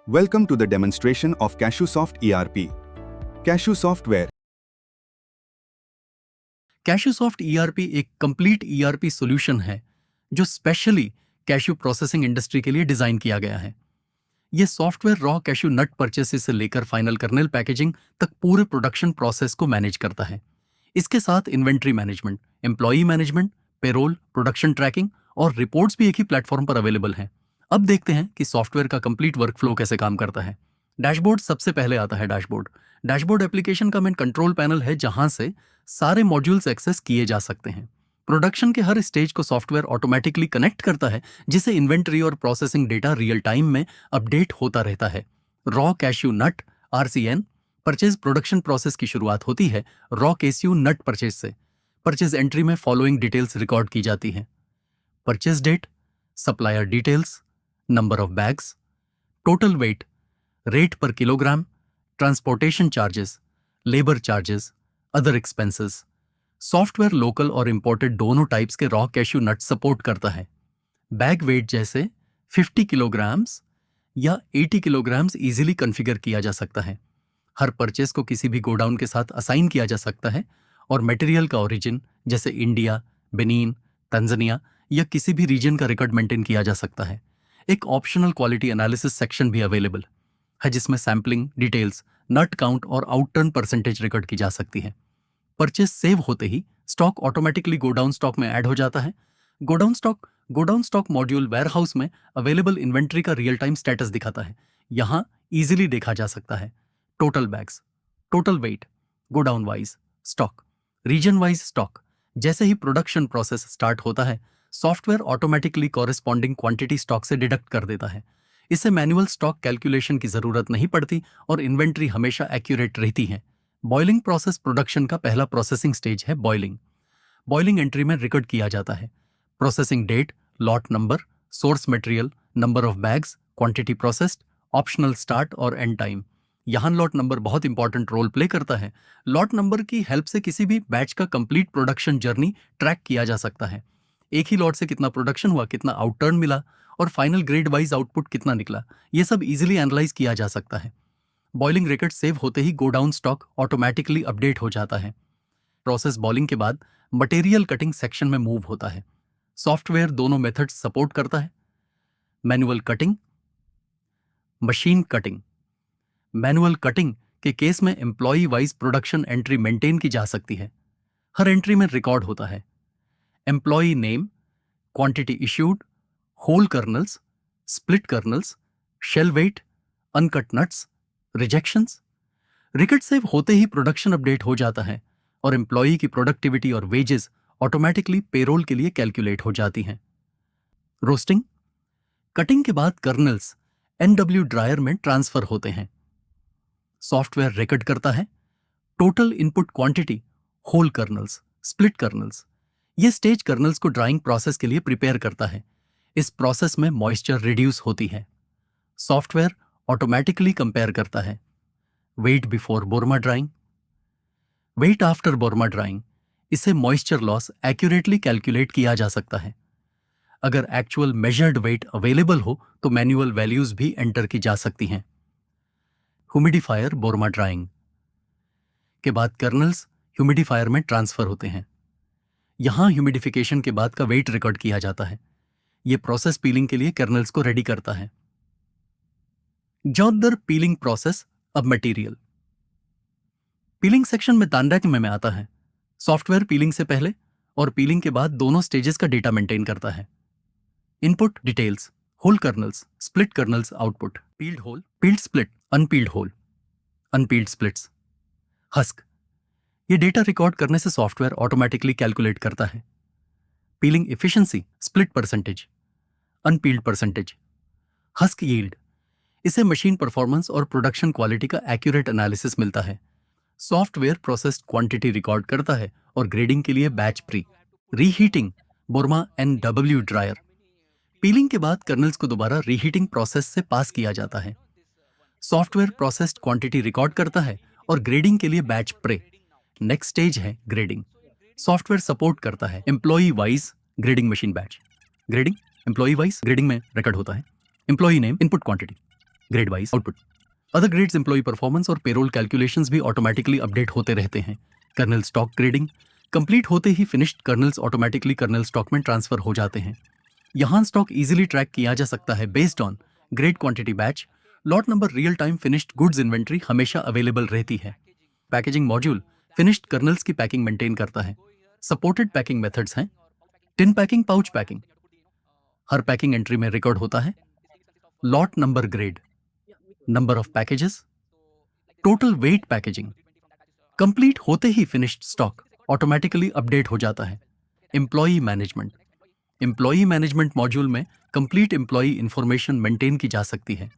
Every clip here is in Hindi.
Welcome to the demonstration of CashuSoft ERP. Cashu Software. CashuSoft ERP एक कंप्लीट ईआरपी सॉल्यूशन है जो स्पेशली कैशू प्रोसेसिंग इंडस्ट्री के लिए डिजाइन किया गया है। यह सॉफ्टवेयर रॉ कैशू नट परचेसेस से लेकर फाइनल कर्नेल पैकेजिंग तक पूरे प्रोडक्शन प्रोसेस को मैनेज करता है। इसके साथ inventory management, employee management, payroll, production tracking और रिपोर्ट्स भी एक ही प्लेटफॉर्म पर अवेलेबल हैं। अब देखते हैं कि सॉफ्टवेयर का कंप्लीट वर्कफ्लो कैसे काम करता है। डैशबोर्ड सबसे पहले आता है। डैशबोर्ड एप्लीकेशन का मेन कंट्रोल पैनल है जहां से सारे मॉड्यूल्स एक्सेस किए जा सकते हैं। प्रोडक्शन के हर स्टेज को सॉफ्टवेयर ऑटोमेटिकली कनेक्ट करता है जिससे इन्वेंट्री और प्रोसेसिंग डेटा रियल टाइम में अपडेट होता रहता है। Raw cashew nut RCN purchase production process की शुरुआत होती है रॉ कैश्यू नट परचेज से। परचेज एंट्री में फॉलोइंग डिटेल्स रिकॉर्ड की जाती हैं: purchase date, supplier details, number of bags, total weight, rate per kilogram, transportation charges, labour charges, other expenses. Software local और इंपोर्टेड दोनों टाइप्स के रॉ कैश्यू नट सपोर्ट करता है। बैग वेट जैसे 50 किलोग्राम्स या 80 किलोग्राम्स इजीली कॉन्फ़िगर किया जा सकता है। हर परचेस को किसी भी गोडाउन के साथ असाइन किया जा सकता है और मटेरियल का ओरिजिन जैसे इंडिया, बेनिन, तंजानिया या किसी भी रीजन का रिकॉर्ड मेंटेन किया जा सकता है। एक ऑप्शनल क्वालिटी एनालिसिस सेक्शन भी अवेलेबल है जिसमें सैंपलिंग डिटेल्स, नट काउंट और आउटटर्न परसेंटेज रिकॉर्ड की जा सकती है। परचेस सेव होते ही स्टॉक ऑटोमेटिकली गोडाउन स्टॉक में ऐड हो जाता है। गोडाउन स्टॉक मॉड्यूल वेयरहाउस में अवेलेबल इन्वेंट्री का रियल टाइम स्टेटस दिखाता है। यहां इजीली देखा जा सकता है total bags, total wait, godown wise stock, region wise stock. जैसे ही प्रोडक्शन प्रोसेस स्टार्ट होता है software automatically corresponding quantity stock से डिडक्ट कर देता है। इससे मैनुअल स्टॉक कैलकुलेशन की जरूरत नहीं पड़ती और इन्वेंट्री हमेशा एक्यूरेट रहती है। बॉइलिंग प्रोसेस प्रोडक्शन का पहला प्रोसेसिंग स्टेज है। बॉइलिंग एंट्री में रिकॉर्ड किया जाता है processing date, lot number, source material, number of bags, quantity processed, optional start और एंड टाइम। यहां लॉट नंबर बहुत इंपॉर्टेंट रोल प्ले करता है। लॉट नंबर की हेल्प से किसी भी बैच का कंप्लीट प्रोडक्शन जर्नी ट्रैक किया जा सकता है। एक ही लॉट से कितना प्रोडक्शन हुआ, कितना आउटटर्न मिला और फाइनल ग्रेड वाइज आउटपुट कितना निकला, ये सब इजीली एनालाइज किया जा सकता है। बॉइलिंग रिकॉर्ड सेव होते ही गोडाउन स्टॉक ऑटोमेटिकली अपडेट हो जाता है। प्रोसेस बॉइलिंग के बाद मटेरियल कटिंग सेक्शन में मूव होता है। सॉफ्टवेयर दोनों मेथड्स सपोर्ट करता है: manual cutting, machine cutting. Manual cutting के केस में employee wise production entry maintain की जा सकती है। हर एंट्री में रिकॉर्ड होता है employee name, quantity issued, whole kernels, split kernels, shell weight, uncut nuts, rejections. Record save होते ही प्रोडक्शन अपडेट हो जाता है और एम्प्लॉई की प्रोडक्टिविटी और वेजेस ऑटोमेटिकली पेरोल के लिए कैलकुलेट हो जाती हैं। रोस्टिंग, कटिंग के बाद कर्नल्स NW ड्रायर में ट्रांसफर होते हैं। सॉफ्टवेयर रिकॉर्ड करता है total input quantity, whole kernels, split kernels. यह स्टेज कर्नल्स को ड्राइंग प्रोसेस के लिए प्रिपेयर करता है। इस प्रोसेस में मॉइस्चर रिड्यूस होती है। सॉफ्टवेयर ऑटोमेटिकली कंपेयर करता है weight before borma drying, weight after borma drying. इसे मॉइस्चर लॉस एक्यूरेटली कैलकुलेट किया जा सकता है। अगर एक्चुअल मेजर्ड वेट अवेलेबल हो तो मैन्युअल वैल्यूज भी एंटर की जा सकती हैं। ह्यूमिडिफायर बोरमा ड्राइंग के बाद कर्नल्स ह्यूमिडिफायर में ट्रांसफर होते हैं। यहां ह्यूमिडिफिकेशन के बाद का वेट रिकॉर्ड किया जाता है। यह प्रोसेस पीलिंग के लिए कर्नल्स को रेडी करता है। जॉदर पीलिंग प्रोसेस। अब मटेरियल पीलिंग सेक्शन में तांडक में आता है। सॉफ्टवेयर पीलिंग से पहले और पीलिंग के बाद दोनों स्टेजेस का डेटा मेंटेन करता है। Input details, whole kernels, split kernels, output, peeled whole, peeled split, unpeeled whole, unpeeled splits, husk. ये डेटा रिकॉर्ड करने से सॉफ्टवेयर ऑटोमेटिकली कैलकुलेट करता है peeling efficiency, split percentage, unpeeled percentage, husk yield. इसे मशीन परफॉर्मेंस और प्रोडक्शन क्वालिटी का एक्यूरेट एनालिसिस मिलता है। सॉफ्टवेयर प्रोसेस्ड क्वांटिटी रिकॉर्ड करता है और ग्रेडिंग के लिए batch pre reheating, Burma NW dryer. Piling के बाद कर्नल्स को दोबारा रीहीटिंग प्रोसेस से पास किया जाता है। सॉफ्टवेयर प्रोसेस्ड क्वांटिटी रिकॉर्ड करता है और ग्रेडिंग के लिए बैच प्रे। नेक्स्ट स्टेज है ग्रेडिंग। सॉफ्टवेयर सपोर्ट करता है employee wise grading machine batch. Grading employee wise grading में रिकॉर्ड होता है employee name, input quantity, grade wise output. Other grades employ performance और पेरोल कैलकुलेशंस भी ऑटोमेटिकली अपडेट होते रहते हैं। कर्नल स्टॉक ग्रेडिंग कंप्लीट होते ही finished kernels automatically kernel stock में ट्रांसफर हो जाते हैं। यहाँ स्टॉक इजीली ट्रैक किया जा सकता है based on grade quantity batch, lot number, real time finished goods inventory हमेशा अवेलेबल रहती है। पैकेजिंग मॉड्यूल फिनिश्ड कर्नल्स की पैकिंग मेंटेन करता है। सपोर्टेड पैकिंग मेथड्स हैं टिन पैकिंग, पाउच पैकिंग। हर पैकिंग एंट्री में रिकॉर्ड होता है lot number, grade, number of packages, total weight. Packaging complete होते ही फिनिश्ड स्टॉक ऑटोमेटिकली अपडेट हो जाता है। एम्प्लॉई मैनेजमेंट मॉड्यूल में कंप्लीट एम्प्लॉई इंफॉर्मेशन मेंटेन की जा सकती है,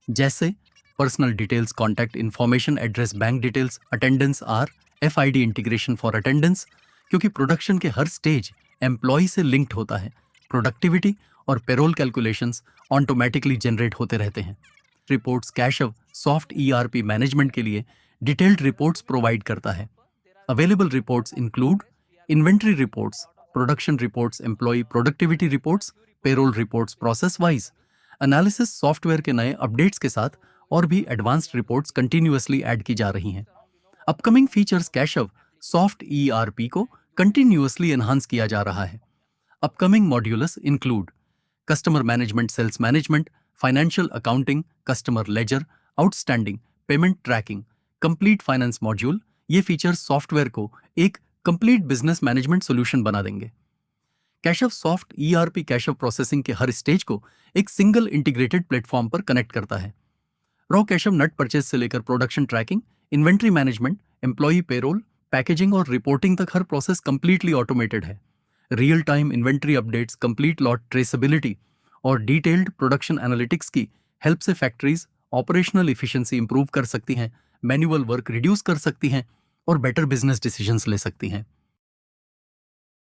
जैसे personal details, contact information, address, bank details, attendance R, FID integration for attendance, क्योंकि प्रोडक्शन के हर स्टेज एम्प्लॉय से लिंक्ड होता है। प्रोडक्टिविटी और पेरोल कैलकुलेशंस ऑटोमेटिकली जनरेट होते रहते हैं। Reports cashew soft ERP management के लिए डिटेल्ड रिपोर्ट्स प्रोवाइड करता है। Available reports include inventory reports, production reports, employ productivity reports, payroll reports process wise. Analysis software के नए अपडेट्स के साथ और भी एडवांस्ड रिपोर्ट्स कंटिन्यूअसली ऐड की जा रही हैं। Upcoming features cashew soft ERP को कंटिन्यूअसली एनहांस किया जा रहा है। Upcoming modules include customer management, sales management, financial accounting, customer ledger, outstanding, payment tracking, complete finance module. ये फीचर्स सॉफ्टवेयर को एक कंप्लीट बिजनेस मैनेजमेंट सॉल्यूशन बना देंगे। Cashew soft ERP cashew processing के हर स्टेज को एक सिंगल इंटीग्रेटेड प्लेटफॉर्म पर कनेक्ट करता है। रॉ कैशव नट परचेज से लेकर production tracking, inventory management, employee payroll, packaging और रिपोर्टिंग तक हर प्रोसेस कंप्लीटली ऑटोमेटेड है। Real time inventory updates, complete lot traceability और डिटेल्ड प्रोडक्शन एनालिटिक्स की हेल्प से फैक्ट्रीज ऑपरेशनल इफिशिएंसी इंप्रूव कर सकती हैं, मैन्युअल वर्क रिड्यूस कर सकती हैं और बेटर बिजनेस डिसीजंस ले सकती हैं।